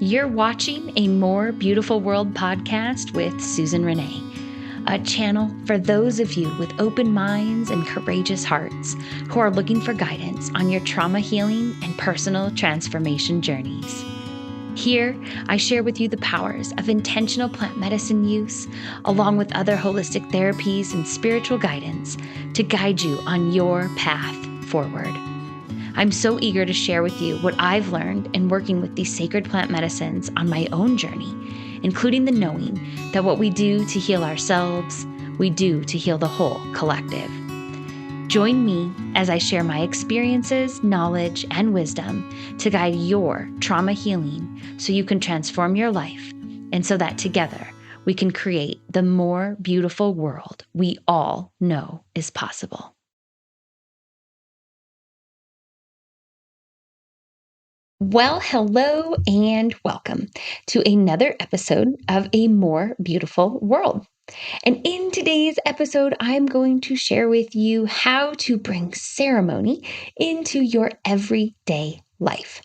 You're watching a More Beautiful World podcast with Susan Renee, a channel for those of you with open minds and courageous hearts who are looking for guidance on your trauma healing and personal transformation journeys. Here, I share with you the powers of intentional plant medicine use, along with other holistic therapies and spiritual guidance to guide you on your path forward. I'm so eager to share with you what I've learned in working with these sacred plant medicines on my own journey, including the knowing that what we do to heal ourselves, we do to heal the whole collective. Join me as I share my experiences, knowledge, and wisdom to guide your trauma healing so you can transform your life, and so that together we can create the more beautiful world we all know is possible. Well, hello and welcome to another episode of A More Beautiful World. And in today's episode, I'm going to share with you how to bring ceremony into your everyday life.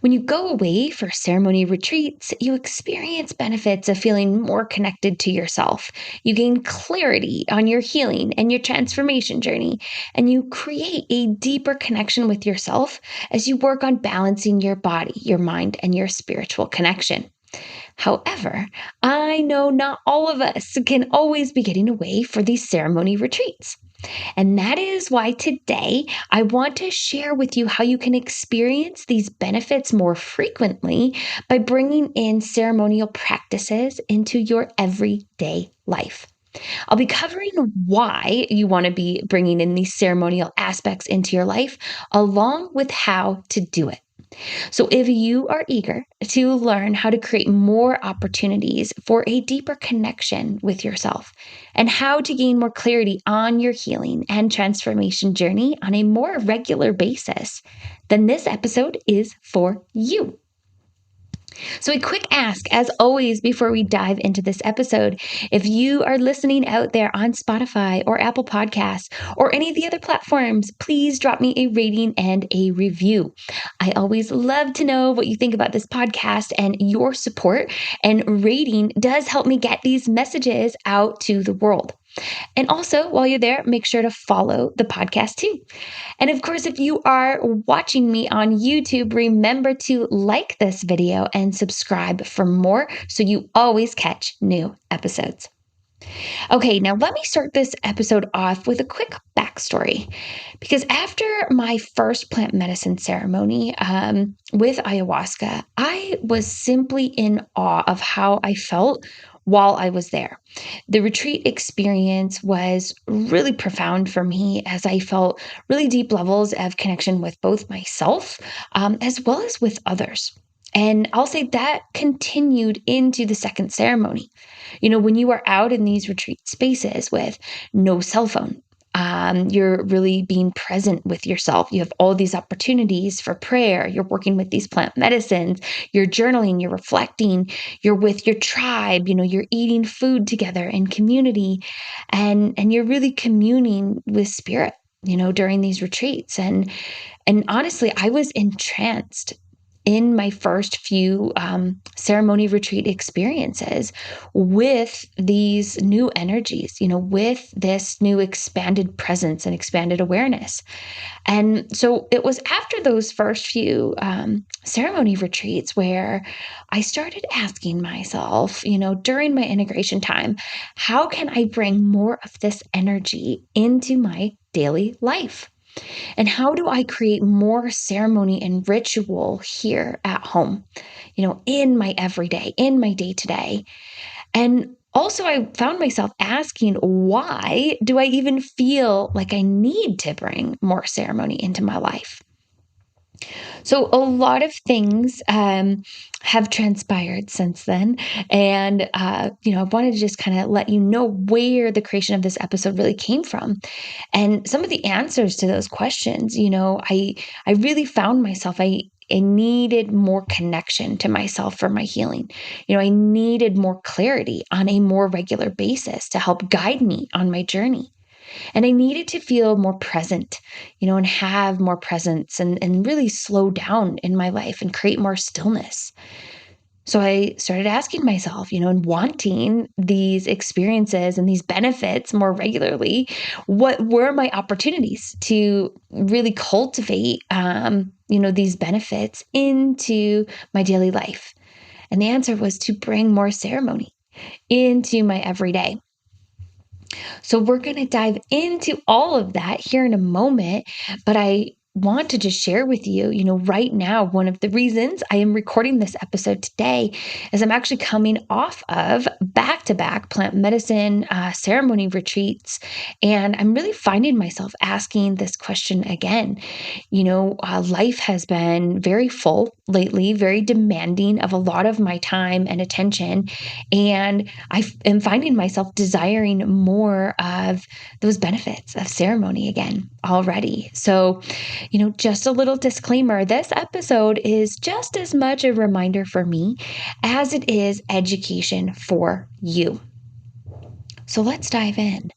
When you go away for ceremony retreats, you experience benefits of feeling more connected to yourself. You gain clarity on your healing and your transformation journey, and you create a deeper connection with yourself as you work on balancing your body, your mind, and your spiritual connection. However, I know not all of us can always be getting away for these ceremony retreats. And that is why today I want to share with you how you can experience these benefits more frequently by bringing in ceremonial practices into your everyday life. I'll be covering why you want to be bringing in these ceremonial aspects into your life, along with how to do it. So if you are eager to learn how to create more opportunities for a deeper connection with yourself and how to gain more clarity on your healing and transformation journey on a more regular basis, then this episode is for you. So a quick ask, as always, before we dive into this episode, if you are listening out there on Spotify or Apple Podcasts or any of the other platforms, please drop me a rating and a review. I always love to know what you think about this podcast, and your support and rating does help me get these messages out to the world. And also, while you're there, make sure to follow the podcast too. And of course, if you are watching me on YouTube, remember to like this video and subscribe for more so you always catch new episodes. Okay, now let me start this episode off with a quick backstory. Because after my first plant medicine ceremony with ayahuasca, I was simply in awe of how I felt while I was there. The retreat experience was really profound for me as I felt really deep levels of connection with both myself as well as with others. And I'll say that continued into the second ceremony. You know, when you are out in these retreat spaces with no cell phone, you're really being present with yourself. You have all these opportunities for prayer. You're working with these plant medicines. You're journaling. You're reflecting. You're with your tribe. You know, you're eating food together in community, and you're really communing with spirit. You know, during these retreats, and honestly, I was entranced in my first few ceremony retreat experiences with these new energies, you know, with this new expanded presence and expanded awareness. And so it was after those first few ceremony retreats where I started asking myself, you know, during my integration time, how can I bring more of this energy into my daily life? And how do I create more ceremony and ritual here at home, you know, in my everyday, in my day to day? And also, I found myself asking, why do I even feel like I need to bring more ceremony into my life? So a lot of things have transpired since then. And, I wanted to just kind of let you know where the creation of this episode really came from. And some of the answers to those questions, you know, I really found myself, I needed more connection to myself for my healing. You know, I needed more clarity on a more regular basis to help guide me on my journey. And I needed to feel more present, you know, and have more presence and really slow down in my life and create more stillness. So I started asking myself, and wanting these experiences and these benefits more regularly, what were my opportunities to really cultivate, these benefits into my daily life? And the answer was to bring more ceremony into my everyday. So we're going to dive into all of that here in a moment, but I want to just share with you, right now, one of the reasons I am recording this episode today is I'm actually coming off of back-to-back plant medicine ceremony retreats, and I'm really finding myself asking this question again. Life has been very full lately, very demanding of a lot of my time and attention, and I am finding myself desiring more of those benefits of ceremony again already. So, just a little disclaimer, this episode is just as much a reminder for me as it is education for you. So let's dive in.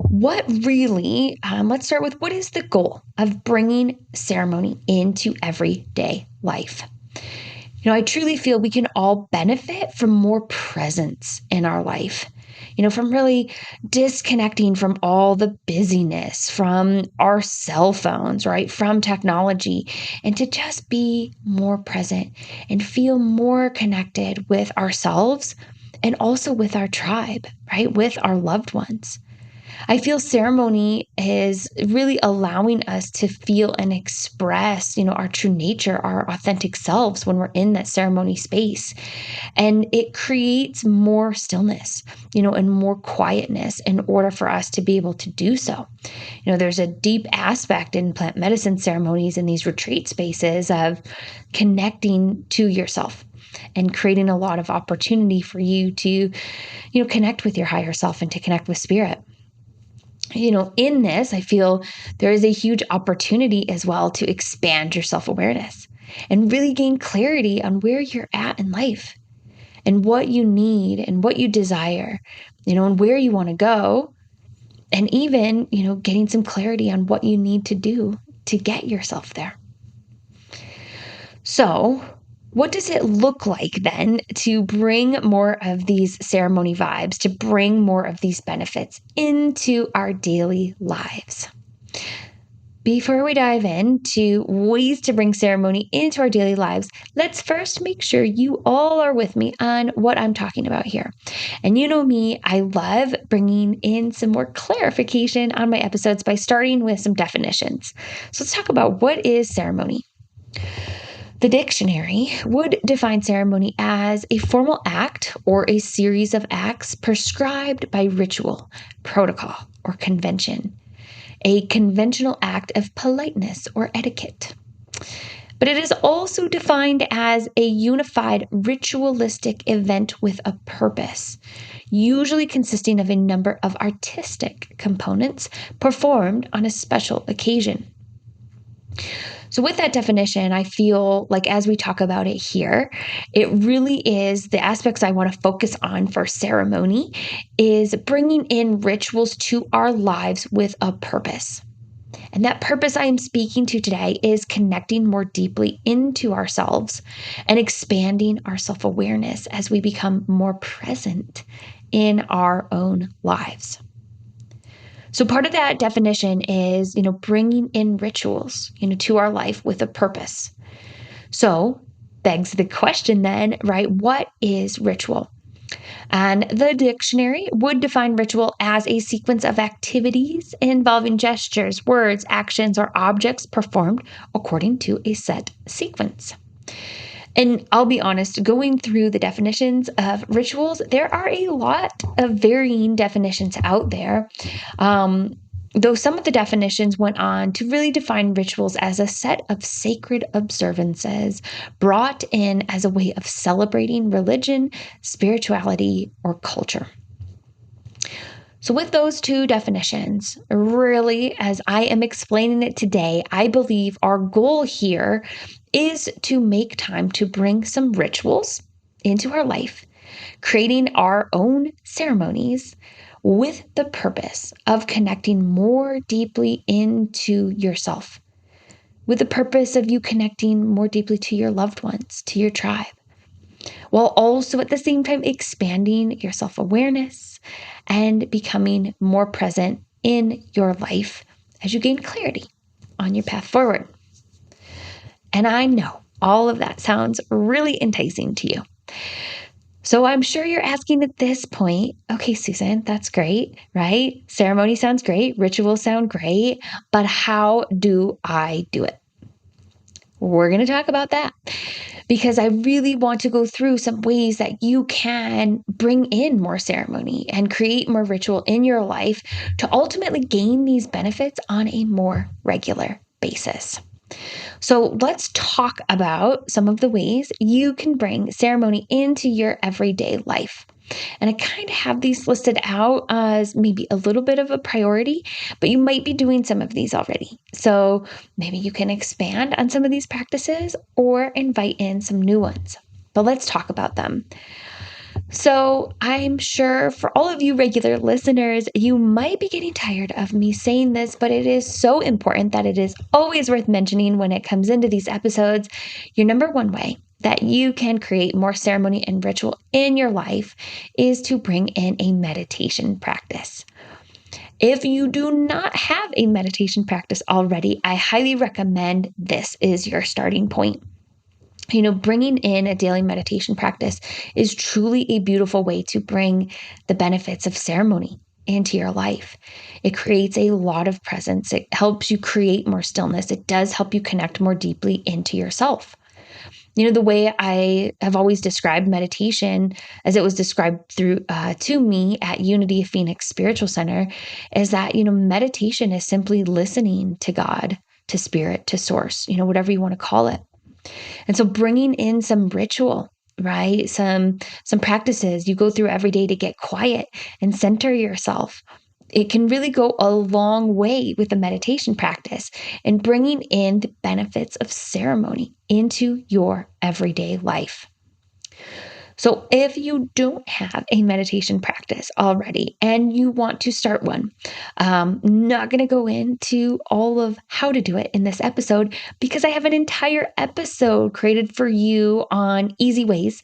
Let's start with what is the goal of bringing ceremony into everyday life? I truly feel we can all benefit from more presence in our life, from really disconnecting from all the busyness, from our cell phones, right? From technology, and to just be more present and feel more connected with ourselves and also with our tribe, right? With our loved ones. I feel ceremony is really allowing us to feel and express, our true nature, our authentic selves when we're in that ceremony space. And it creates more stillness, and more quietness in order for us to be able to do so. There's a deep aspect in plant medicine ceremonies in these retreat spaces of connecting to yourself and creating a lot of opportunity for you to, connect with your higher self and to connect with spirit. In this, I feel there is a huge opportunity as well to expand your self-awareness and really gain clarity on where you're at in life and what you need and what you desire, and where you want to go. And even, getting some clarity on what you need to do to get yourself there. So, what does it look like then to bring more of these ceremony vibes, to bring more of these benefits into our daily lives? Before we dive into ways to bring ceremony into our daily lives, let's first make sure you all are with me on what I'm talking about here. And you know me, I love bringing in some more clarification on my episodes by starting with some definitions. So let's talk about what is ceremony. The dictionary would define ceremony as a formal act or a series of acts prescribed by ritual, protocol, or convention, a conventional act of politeness or etiquette. But it is also defined as a unified ritualistic event with a purpose, usually consisting of a number of artistic components performed on a special occasion. So with that definition, I feel like as we talk about it here, it really is the aspects I want to focus on for ceremony is bringing in rituals to our lives with a purpose. And that purpose I am speaking to today is connecting more deeply into ourselves and expanding our self-awareness as we become more present in our own lives. So part of that definition is, bringing in rituals, to our life with a purpose. So begs the question then, right? What is ritual? And the dictionary would define ritual as a sequence of activities involving gestures, words, actions, or objects performed according to a set sequence. And I'll be honest, going through the definitions of rituals, there are a lot of varying definitions out there. Though some of the definitions went on to really define rituals as a set of sacred observances brought in as a way of celebrating religion, spirituality, or culture. So with those two definitions, really, as I am explaining it today, I believe our goal here is to make time to bring some rituals into our life, creating our own ceremonies with the purpose of connecting more deeply into yourself, with the purpose of you connecting more deeply to your loved ones, to your tribe, while also at the same time expanding your self-awareness and becoming more present in your life as you gain clarity on your path forward. And I know all of that sounds really enticing to you. So I'm sure you're asking at this point, okay, Susan, that's great, right? Ceremony sounds great, rituals sound great, but how do I do it? We're going to talk about that because I really want to go through some ways that you can bring in more ceremony and create more ritual in your life to ultimately gain these benefits on a more regular basis. So let's talk about some of the ways you can bring ceremony into your everyday life. And I kind of have these listed out as maybe a little bit of a priority, but you might be doing some of these already. So maybe you can expand on some of these practices or invite in some new ones. But let's talk about them. So I'm sure for all of you regular listeners, you might be getting tired of me saying this, but it is so important that it is always worth mentioning when it comes into these episodes. Your number one way that you can create more ceremony and ritual in your life is to bring in a meditation practice. If you do not have a meditation practice already, I highly recommend this is your starting point. Bringing in a daily meditation practice is truly a beautiful way to bring the benefits of ceremony into your life. It creates a lot of presence. It helps you create more stillness. It does help you connect more deeply into yourself. The way I have always described meditation, as it was described through to me at Unity of Phoenix Spiritual Center, is that meditation is simply listening to God, to spirit, to source, whatever you want to call it. And so bringing in some ritual, right? Some practices you go through every day to get quiet and center yourself. It can really go a long way with a meditation practice and bringing in the benefits of ceremony into your everyday life. So if you don't have a meditation practice already and you want to start one, not going to go into all of how to do it in this episode because I have an entire episode created for you on easy ways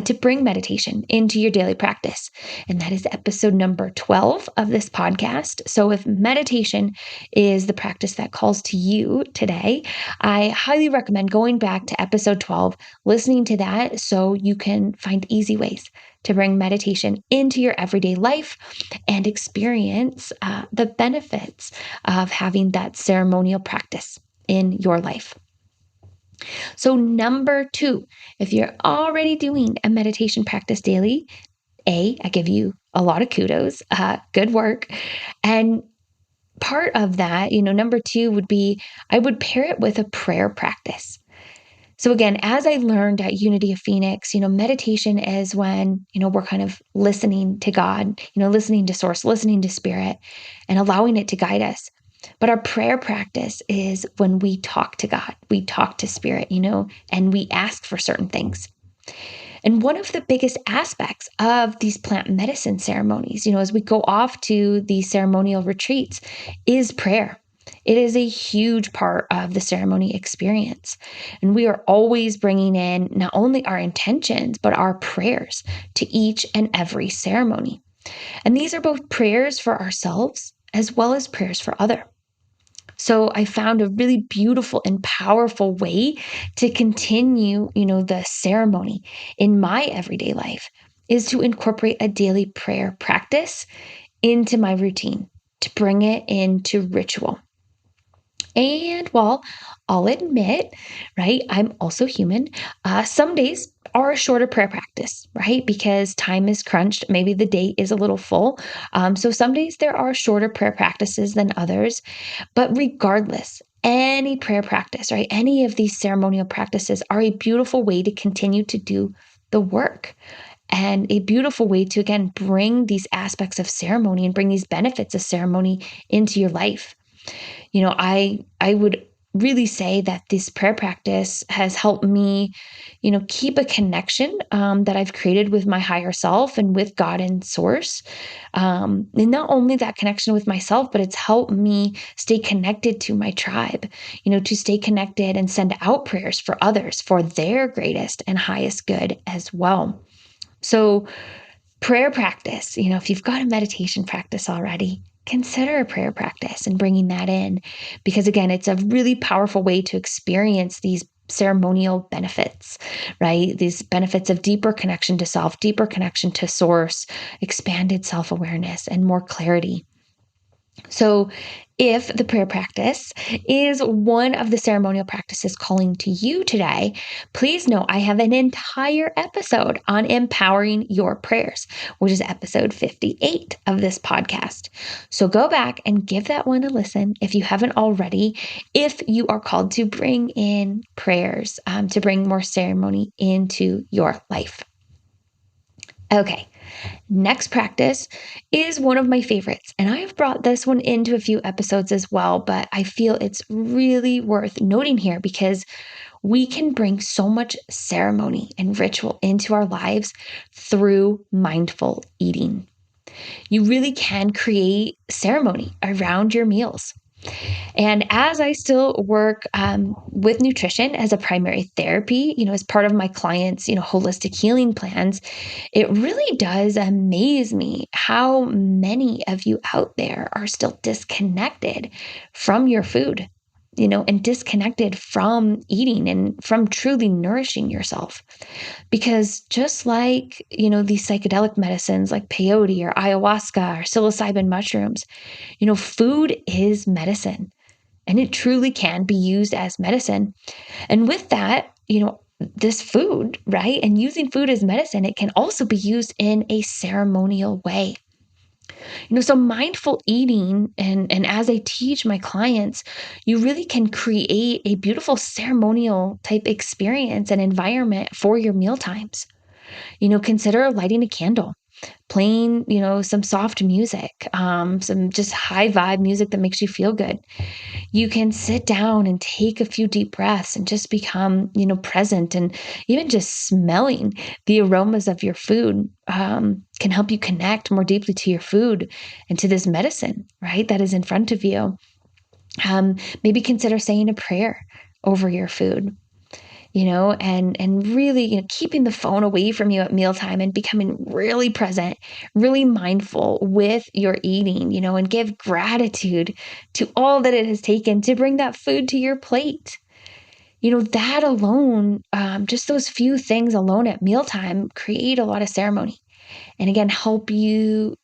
to bring meditation into your daily practice. And that is episode number 12 of this podcast. So if meditation is the practice that calls to you today, I highly recommend going back to episode 12, listening to that so you can find easy ways to bring meditation into your everyday life and experience the benefits of having that ceremonial practice in your life. So number 2, if you're already doing a meditation practice daily, I give you a lot of kudos, good work. And part of that, number 2 would be, I would pair it with a prayer practice. So again, as I learned at Unity of Phoenix, meditation is when, we're kind of listening to God, listening to source, listening to spirit and allowing it to guide us. But our prayer practice is when we talk to God, we talk to spirit, and we ask for certain things. And one of the biggest aspects of these plant medicine ceremonies, as we go off to these ceremonial retreats, is prayer. It is a huge part of the ceremony experience. And we are always bringing in not only our intentions, but our prayers to each and every ceremony. And these are both prayers for ourselves as well as prayers for others. So I found a really beautiful and powerful way to continue, the ceremony in my everyday life is to incorporate a daily prayer practice into my routine, to bring it into ritual. And while I'll admit, right, I'm also human, some days are a shorter prayer practice, right? Because time is crunched. Maybe the day is a little full. So some days there are shorter prayer practices than others. But regardless, any prayer practice, right, any of these ceremonial practices are a beautiful way to continue to do the work. And a beautiful way to, again, bring these aspects of ceremony and bring these benefits of ceremony into your life. I would really say that this prayer practice has helped me, keep a connection that I've created with my higher self and with God and Source. And not only that connection with myself, but it's helped me stay connected to my tribe, to stay connected and send out prayers for others for their greatest and highest good as well. So, prayer practice, if you've got a meditation practice already, consider a prayer practice and bringing that in. Because again, it's a really powerful way to experience these ceremonial benefits, right? These benefits of deeper connection to self, deeper connection to source, expanded self awareness, and more clarity. So, if the prayer practice is one of the ceremonial practices calling to you today, please know I have an entire episode on empowering your prayers, which is episode 58 of this podcast. So, go back and give that one a listen if you haven't already, if you are called to bring in prayers, to bring more ceremony into your life. Okay. Next practice is one of my favorites, and I have brought this one into a few episodes as well, but I feel it's really worth noting here because we can bring so much ceremony and ritual into our lives through mindful eating. You really can create ceremony around your meals. And as I still work with nutrition as a primary therapy, as part of my clients, holistic healing plans, it really does amaze me how many of you out there are still disconnected from your food, and disconnected from eating and from truly nourishing yourself. Because just like, these psychedelic medicines like peyote or ayahuasca or psilocybin mushrooms, food is medicine. And it truly can be used as medicine. And with that, this food, right? And using food as medicine, it can also be used in a ceremonial way. So mindful eating, and as I teach my clients, you really can create a beautiful ceremonial type experience and environment for your meal times. Consider lighting a candle, playing, some soft music, some just high vibe music that makes you feel good. You can sit down and take a few deep breaths and just become, present. And even just smelling the aromas of your food can help you connect more deeply to your food and to this medicine, right? That is in front of you. Maybe consider saying a prayer over your food. And really, keeping the phone away from you at mealtime and becoming really present, really mindful with your eating, and give gratitude to all that it has taken to bring that food to your plate. That alone, just those few things alone at mealtime create a lot of ceremony. And again, help you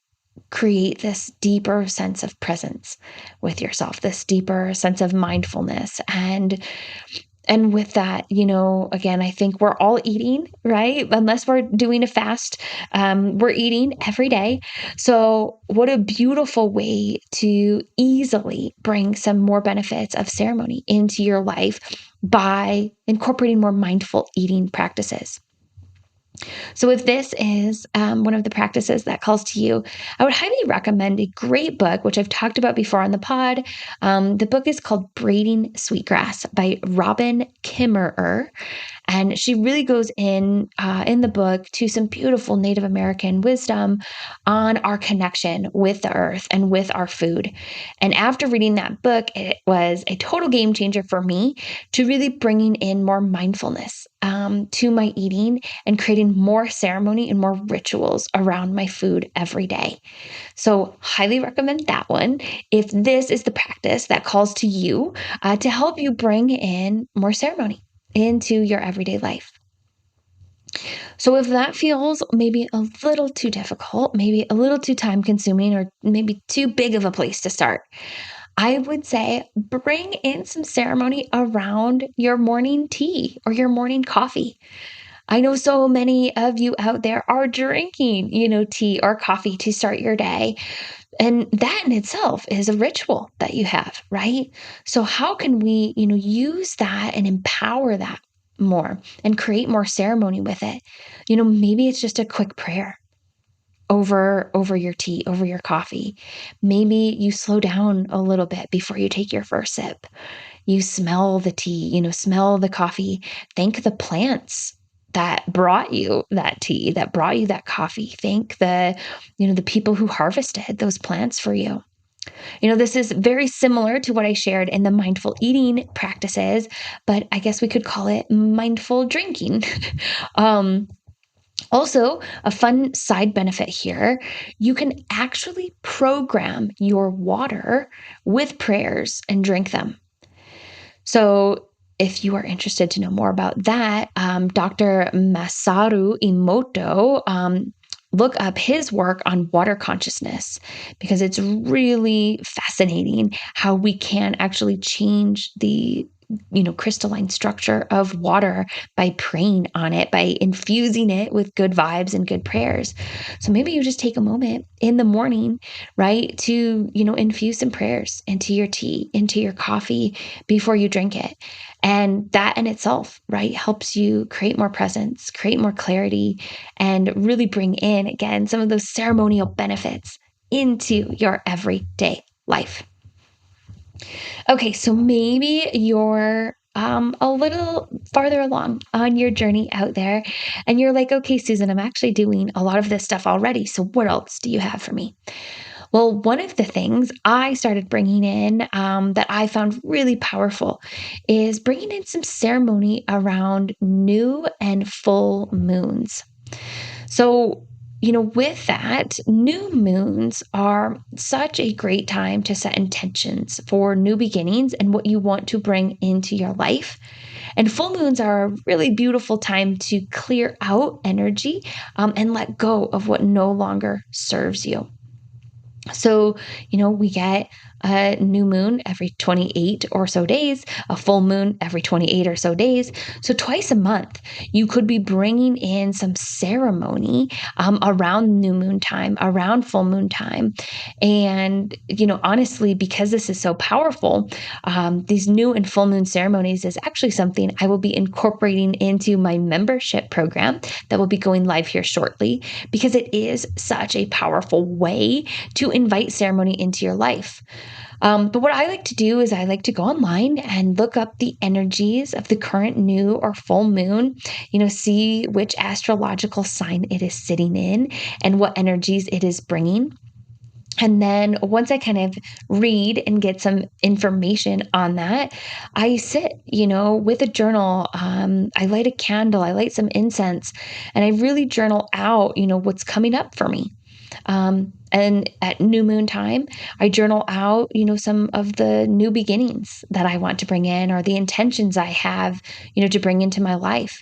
create this deeper sense of presence with yourself, this deeper sense of mindfulness. And with that, again, I think we're all eating, right? Unless we're doing a fast, we're eating every day. So what a beautiful way to easily bring some more benefits of ceremony into your life by incorporating more mindful eating practices. So if this is one of the practices that calls to you, I would highly recommend a great book, which I've talked about before on the pod. The book is called Braiding Sweetgrass by Robin Kimmerer. And she really goes in the book to some beautiful Native American wisdom on our connection with the earth and with our food. And after reading that book, it was a total game changer for me to really bringing in more mindfulness to my eating and creating more ceremony and more rituals around my food every day. So highly recommend that one if this is the practice that calls to you to help you bring in more ceremony into your everyday life. So if that feels maybe a little too difficult, maybe a little too time consuming, or maybe too big of a place to start, I would say bring in some ceremony around your morning tea or your morning coffee. I know so many of you out there are drinking, tea or coffee to start your day. And that in itself is a ritual that you have, right? So how can we, use that and empower that more and create more ceremony with it? Maybe it's just a quick prayer over your tea, over your coffee. Maybe you slow down a little bit before you take your first sip. you smell the tea, smell the coffee, thank the plants that brought you that tea, that brought you that coffee. Thank the people who harvested those plants for you. This is very similar to what I shared in the mindful eating practices, but I guess we could call it mindful drinking. um, Also, a fun side benefit here, you can actually program your water with prayers and drink them. So, if you are interested to know more about that, Dr. Masaru Emoto, look up his work on water consciousness because it's really fascinating how we can actually change the crystalline structure of water by praying on it, by infusing it with good vibes and good prayers. So maybe you just take a moment in the morning, right, to, infuse some prayers into your tea, into your coffee before you drink it. And that in itself, right, helps you create more presence, create more clarity, and really bring in, again, some of those ceremonial benefits into your everyday life. Okay, so maybe you're a little farther along on your journey out there, and you're like, okay, Susan, I'm actually doing a lot of this stuff already. So, what else do you have for me? Well, one of the things I started bringing in that I found really powerful is bringing in some ceremony around new and full moons. So, with that, new moons are such a great time to set intentions for new beginnings and what you want to bring into your life. And full moons are a really beautiful time to clear out energy and let go of what no longer serves you. So, we get a new moon every 28 or so days, a full moon every 28 or so days. So, twice a month, you could be bringing in some ceremony around new moon time, around full moon time. And, honestly, because this is so powerful, these new and full moon ceremonies is actually something I will be incorporating into my membership program that will be going live here shortly, because it is such a powerful way to invite ceremony into your life. But what I like to do is I like to go online and look up the energies of the current new or full moon, see which astrological sign it is sitting in and what energies it is bringing. And then once I kind of read and get some information on that, I sit, with a journal. I light a candle, I light some incense, and I really journal out, what's coming up for me. And at new moon time, I journal out, some of the new beginnings that I want to bring in or the intentions I have, to bring into my life.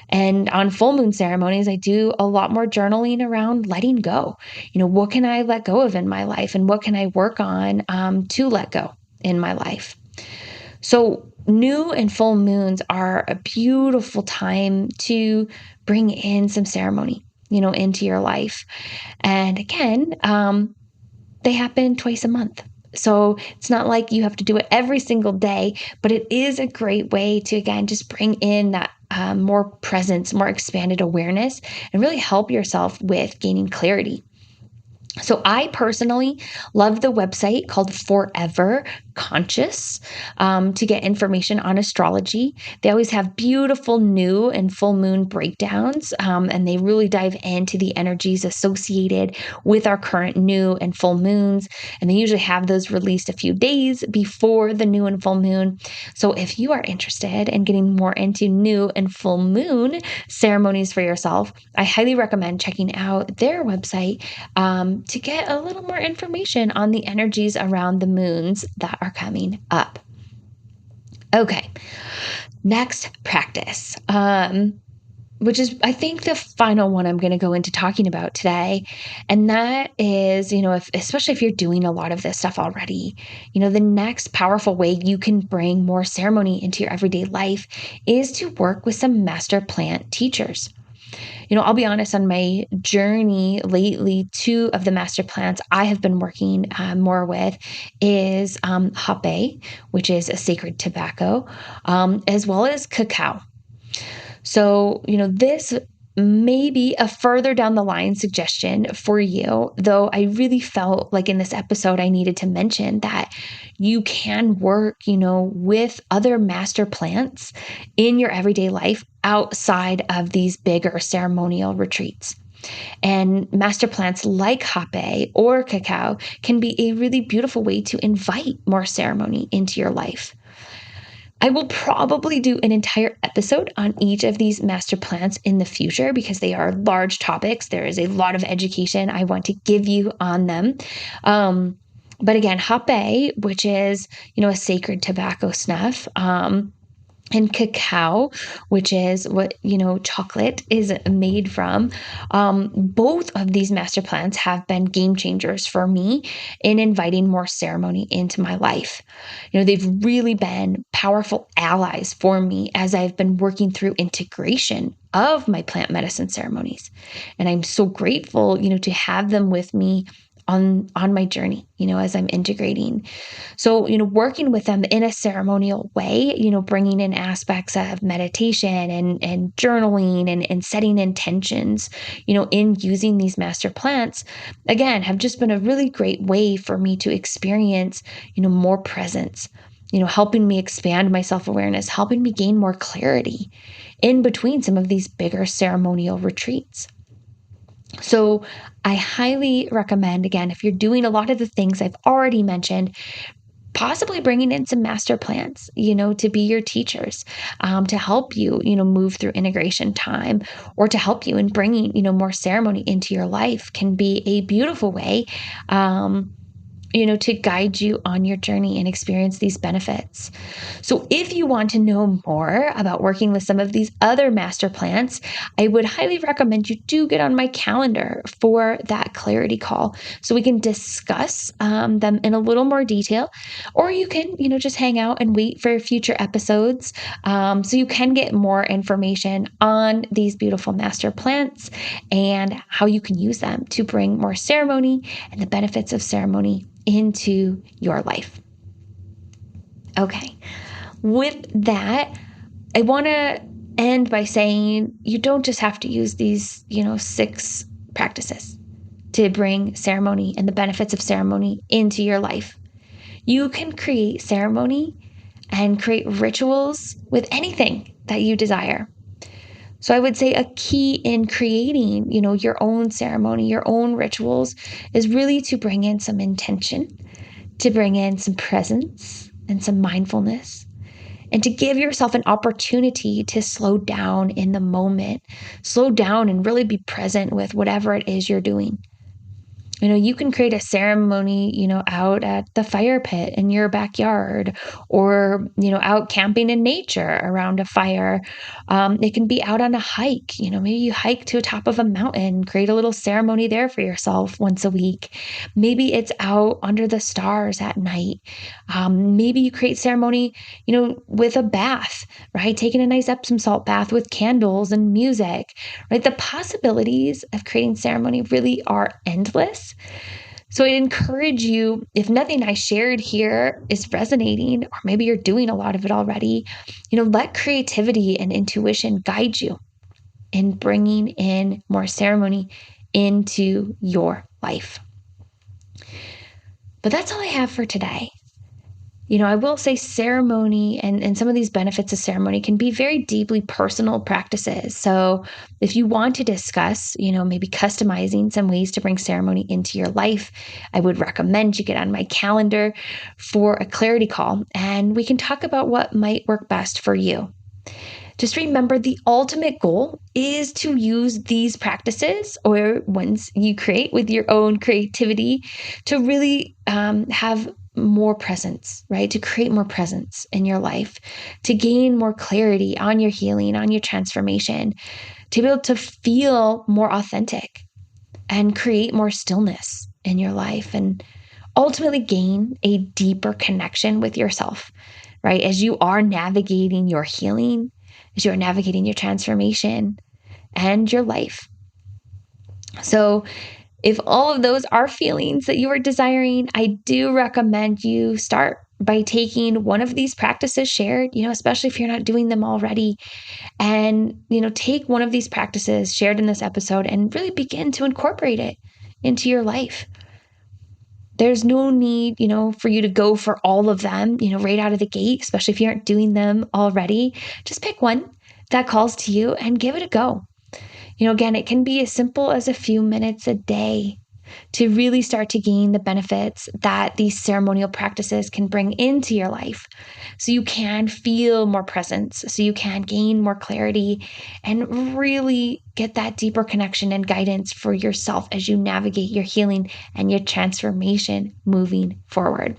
And on full moon ceremonies, I do a lot more journaling around letting go. What can I let go of in my life and what can I work on to let go in my life? So new and full moons are a beautiful time to bring in some ceremony, into your life. And again, they happen twice a month. So it's not like you have to do it every single day, but it is a great way to, again, just bring in that more presence, more expanded awareness, and really help yourself with gaining clarity. So I personally love the website called Forever Conscious to get information on astrology. They always have beautiful new and full moon breakdowns, and they really dive into the energies associated with our current new and full moons. And they usually have those released a few days before the new and full moon. So if you are interested in getting more into new and full moon ceremonies for yourself, I highly recommend checking out their website to get a little more information on the energies around the moons that are coming up. Okay, next practice, which is, I think, the final one I'm going to go into talking about today. And that is, especially if you're doing a lot of this stuff already, the next powerful way you can bring more ceremony into your everyday life is to work with some master plant teachers. I'll be honest, on my journey lately, two of the master plants I have been working more with is hape, which is a sacred tobacco, as well as cacao. So, this maybe a further down the line suggestion for you, though I really felt like in this episode I needed to mention that you can work, with other master plants in your everyday life outside of these bigger ceremonial retreats. And master plants like hape or cacao can be a really beautiful way to invite more ceremony into your life. I will probably do an entire episode on each of these master plants in the future because they are large topics. There is a lot of education I want to give you on them. But again, hape, which is, a sacred tobacco snuff, and cacao, which is what, chocolate is made from. Both of these master plants have been game changers for me in inviting more ceremony into my life. They've really been powerful allies for me as I've been working through integration of my plant medicine ceremonies. And I'm so grateful, to have them with me on my journey, as I'm integrating. So, working with them in a ceremonial way, bringing in aspects of meditation and journaling and setting intentions, in using these master plants, again, have just been a really great way for me to experience, more presence, helping me expand my self-awareness, helping me gain more clarity in between some of these bigger ceremonial retreats. So I highly recommend, again, if you're doing a lot of the things I've already mentioned, possibly bringing in some master plants, to be your teachers, to help you, move through integration time, or to help you in bringing, more ceremony into your life can be a beautiful way, to guide you on your journey and experience these benefits. So if you want to know more about working with some of these other master plants, I would highly recommend you do get on my calendar for that clarity call so we can discuss them in a little more detail, or you can, just hang out and wait for future episodes so you can get more information on these beautiful master plants and how you can use them to bring more ceremony and the benefits of ceremony into your life. Okay. With that, I want to end by saying you don't just have to use these, 6 practices to bring ceremony and the benefits of ceremony into your life. You can create ceremony and create rituals with anything that you desire. So I would say a key in creating, your own ceremony, your own rituals is really to bring in some intention, to bring in some presence and some mindfulness, and to give yourself an opportunity to slow down in the moment, slow down and really be present with whatever it is you're doing. You can create a ceremony, out at the fire pit in your backyard, or, out camping in nature around a fire. It can be out on a hike. Maybe you hike to the top of a mountain, create a little ceremony there for yourself once a week. Maybe it's out under the stars at night. Maybe you create ceremony, with a bath, right? Taking a nice Epsom salt bath with candles and music, right? The possibilities of creating ceremony really are endless. So I'd encourage you, if nothing I shared here is resonating, or maybe you're doing a lot of it already, let creativity and intuition guide you in bringing in more ceremony into your life. But that's all I have for today. I will say ceremony and some of these benefits of ceremony can be very deeply personal practices. So if you want to discuss, maybe customizing some ways to bring ceremony into your life, I would recommend you get on my calendar for a clarity call and we can talk about what might work best for you. Just remember, the ultimate goal is to use these practices or ones you create with your own creativity to really have more presence, right? To create more presence in your life, to gain more clarity on your healing, on your transformation, to be able to feel more authentic and create more stillness in your life, and ultimately gain a deeper connection with yourself, right? As you are navigating your healing, as you're navigating your transformation and your life. So if all of those are feelings that you are desiring, I do recommend you start by taking one of these practices shared, especially if you're not doing them already, and, take one of these practices shared in this episode and really begin to incorporate it into your life. There's no need, for you to go for all of them, right out of the gate, especially if you aren't doing them already. Just pick one that calls to you and give it a go. Again, it can be as simple as a few minutes a day to really start to gain the benefits that these ceremonial practices can bring into your life. So you can feel more presence, so you can gain more clarity and really get that deeper connection and guidance for yourself as you navigate your healing and your transformation moving forward.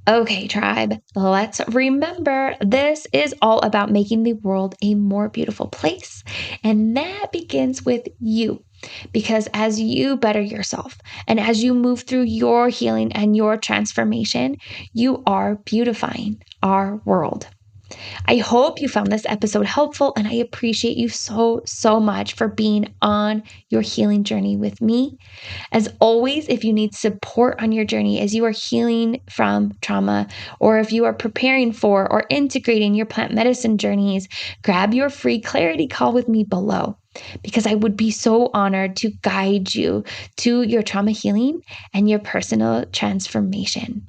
Okay, tribe, let's remember this is all about making the world a more beautiful place. And that begins with you. Because as you better yourself and as you move through your healing and your transformation, you are beautifying our world. I hope you found this episode helpful, and I appreciate you so, so much for being on your healing journey with me. As always, if you need support on your journey as you are healing from trauma, or if you are preparing for or integrating your plant medicine journeys, grab your free clarity call with me below, because I would be so honored to guide you to your trauma healing and your personal transformation.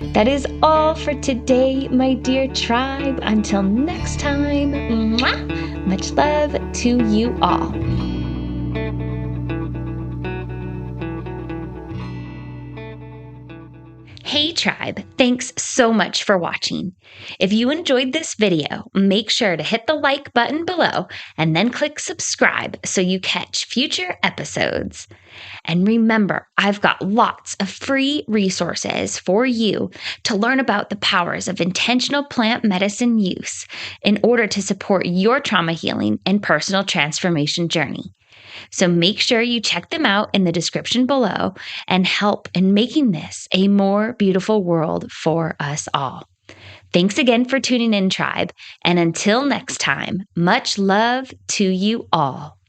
That is all for today, my dear tribe. Until next time, mwah, much love to you all. Hey tribe, thanks so much for watching. If you enjoyed this video, make sure to hit the like button below and then click subscribe so you catch future episodes. And remember, I've got lots of free resources for you to learn about the powers of intentional plant medicine use in order to support your trauma healing and personal transformation journey. So make sure you check them out in the description below and help in making this a more beautiful world for us all. Thanks again for tuning in, tribe. And until next time, much love to you all.